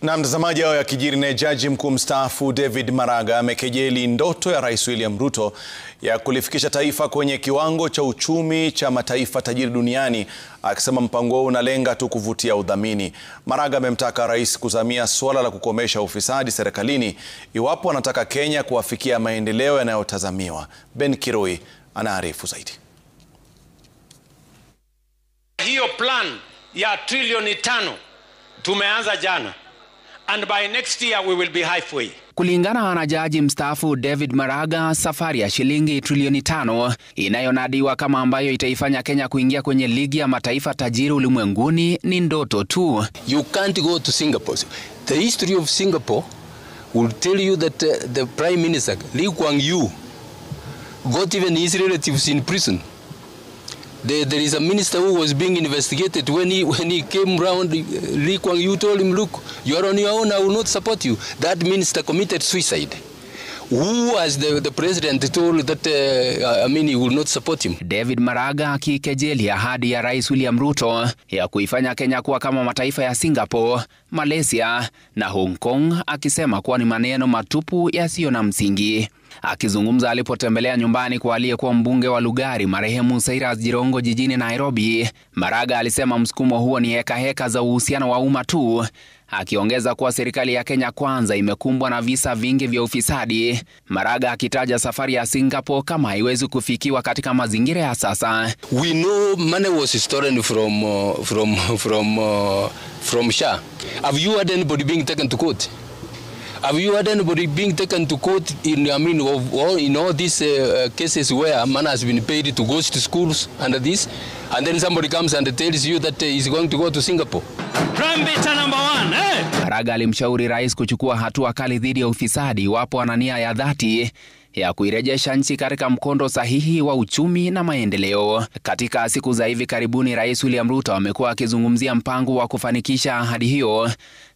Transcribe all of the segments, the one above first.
Na mtazamaji, hao ya kijiri na jaji mkuu mstaafu David Maraga amekejeli ndoto ya Rais William Ruto ya kulifikisha taifa kwenye kiwango cha uchumi cha mataifa tajiri duniani, akisema mpango huo unalenga tu kuvutia udhamini. Maraga amemtaka rais kuzamia suala la kukomesha ufisadi serikalini iwapo anataka Kenya kuafikia maendeleo yanayotazamiwa. Ben Kiroi anaarifu zaidi. Hiyo plan ya trilioni 5 tumeanza jana. And by next year we will be halfway. Kulingana na jaji mstaafu David Maraga, safari ya shilingi trilioni 5 inayonadiwa kama ambayo itaifanya Kenya kuingia kwenye ligi ya mataifa tajiri ulimwenguni ni ndoto tu. You can't go to Singapore. The history of Singapore will tell you that the Prime Minister Lee Kuan Yew got even his relatives in prison. There is a minister who was being investigated. When he came round, Lee Kuan Yew told him, "Look, you are on your own, I will not support you." That minister committed suicide. Who, as the president, told that he will not support him. David Maraga akikejeli ahadi ya Rais William Ruto ya kuifanya Kenya kuwa kama mataifa ya Singapore, Malaysia na Hong Kong, akisema kuwa ni maneno matupu yasiyo na msingi. Akizungumza alipotembelea nyumbani kwa aliyekuwa mbunge wa Lugari marehemu Cyrus Jirongo jijini Nairobi, Maraga alisema msukumo huo ni heka za uhusiano wa umma tu, akiongeza kuwa serikali ya Kenya Kwanza imekumbwa na visa vingi vya ufisadi. Maraga akitaja safari ya Singapore kama haiwezi kufikiwa katika mazingira ya sasa. We know money was stolen from SHA. Have you had anybody being taken to court? Have you had anybody being taken to court in all these cases where money has been paid to go to schools under this, and then somebody comes and tells you that he's going to go to Singapore? Trumpeta number 1, eh? Maraga alimshauri rais kuchukua hatua kali dhidi ya ufisadi iwapo ana nia ya dhati ya kuirejesha nchi katika mkondo sahihi wa uchumi na maendeleo. Katika siku za hivi karibuni, Rais William Ruto amekuwa akizungumzia mpango wa kufanikisha ahadi hiyo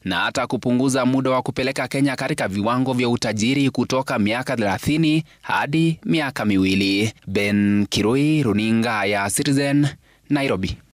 na hata kupunguza muda wa kupeleka Kenya katika viwango vya utajiri kutoka miaka 30 hadi miaka 2. Ben Kiroi, runinga ya Citizen, Nairobi.